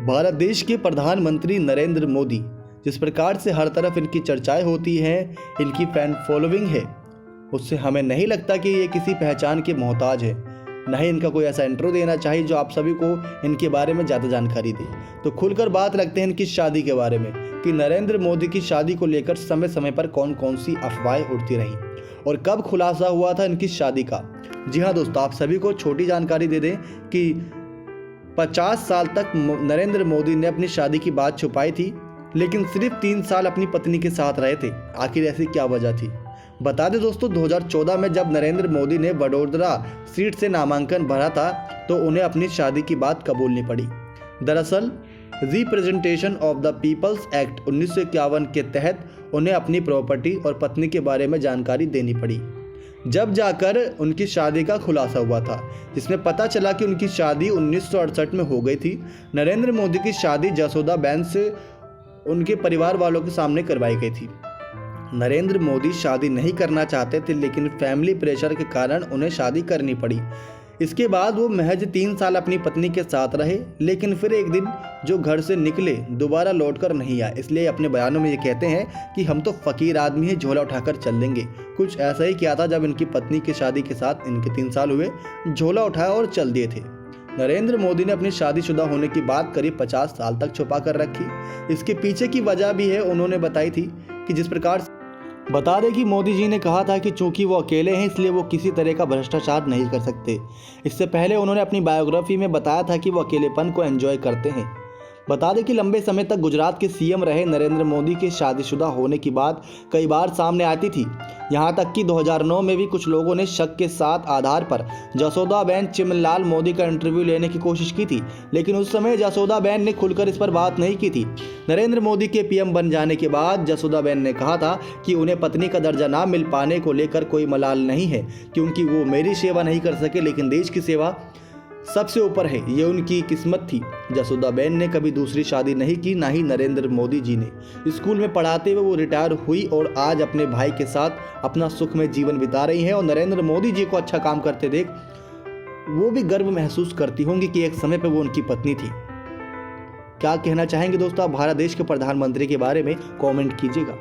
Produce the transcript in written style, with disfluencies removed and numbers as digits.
भारत देश के प्रधानमंत्री नरेंद्र मोदी जिस प्रकार से हर तरफ इनकी चर्चाएं होती हैं, इनकी फैन फॉलोइंग है, उससे हमें नहीं लगता कि ये किसी पहचान के मोहताज है। न ही इनका कोई ऐसा इंट्रो देना चाहिए जो आप सभी को इनके बारे में ज़्यादा जानकारी दे। तो खुलकर बात रखते हैं इनकी शादी के बारे में कि नरेंद्र मोदी की शादी को लेकर समय समय पर कौन कौन सी अफवाहें उड़ती रहीं और कब खुलासा हुआ था इनकी शादी का। जी हाँ दोस्तों, आप सभी को छोटी जानकारी दे दें कि 50 साल तक नरेंद्र मोदी ने अपनी शादी की बात छुपाई थी, लेकिन सिर्फ 3 साल अपनी पत्नी के साथ रहे थे। आखिर ऐसी क्या वजह थी? बता दें दोस्तों, 2014 में जब नरेंद्र मोदी ने वडोदरा सीट से नामांकन भरा था तो उन्हें अपनी शादी की बात कबूलनी पड़ी। दरअसल representation of the people's act 1951 के तहत उन्हें अपनी प्रॉपर्टी और पत्नी के बारे में जानकारी देनी पड़ी, जब जाकर उनकी शादी का खुलासा हुआ था, जिसमें पता चला कि उनकी शादी 1968 में हो गई थी। नरेंद्र मोदी की शादी जसोदाबेन से उनके परिवार वालों के सामने करवाई गई थी। नरेंद्र मोदी शादी नहीं करना चाहते थे, लेकिन फैमिली प्रेशर के कारण उन्हें शादी करनी पड़ी। इसके बाद वो महज 3 साल अपनी पत्नी के साथ रहे, लेकिन फिर एक दिन जो घर से निकले दोबारा लौटकर नहीं आए। इसलिए अपने बयानों में ये कहते हैं कि हम तो फकीर आदमी हैं, झोला उठाकर चल लेंगे। कुछ ऐसा ही किया था जब इनकी पत्नी की शादी के साथ इनके 3 साल हुए, झोला उठाया और चल दिए थे। नरेंद्र मोदी ने अपनी शादीशुदा होने की बात करीब 50 साल तक छुपा कर रखी। इसके पीछे की वजह भी है, उन्होंने बताई थी कि जिस प्रकार बता दें कि मोदी जी ने कहा था कि चूंकि वो अकेले हैं इसलिए वो किसी तरह का भ्रष्टाचार नहीं कर सकते। इससे पहले उन्होंने अपनी बायोग्राफी में बताया था कि वो अकेलेपन को एंजॉय करते हैं। बता दें कि लंबे समय तक गुजरात के सीएम रहे नरेंद्र मोदी के शादीशुदा होने की बात कई बार सामने आती थी। यहाँ तक कि 2009 में भी कुछ लोगों ने शक के साथ आधार पर जसोदाबेन चिमनलाल मोदी का इंटरव्यू लेने की कोशिश की थी, लेकिन उस समय जसोदाबेन ने खुलकर इस पर बात नहीं की थी। नरेंद्र मोदी के पीएम बन जाने के बाद जसोदाबेन ने कहा था कि उन्हें पत्नी का दर्जा ना मिल पाने को लेकर कोई मलाल नहीं है, क्योंकि वो मेरी सेवा नहीं कर सके, लेकिन देश की सेवा सबसे ऊपर है, ये उनकी किस्मत थी। जसोदाबेन ने कभी दूसरी शादी नहीं की, ना ही नरेंद्र मोदी जी ने। स्कूल में पढ़ाते हुए वो रिटायर हुई और आज अपने भाई के साथ अपना सुखमय जीवन बिता रही हैं। और नरेंद्र मोदी जी को अच्छा काम करते देख वो भी गर्व महसूस करती होंगी कि एक समय पर वो उनकी पत्नी थी। क्या कहना चाहेंगे दोस्तों आप भारत देश के प्रधानमंत्री के बारे में? कमेंट कीजिएगा।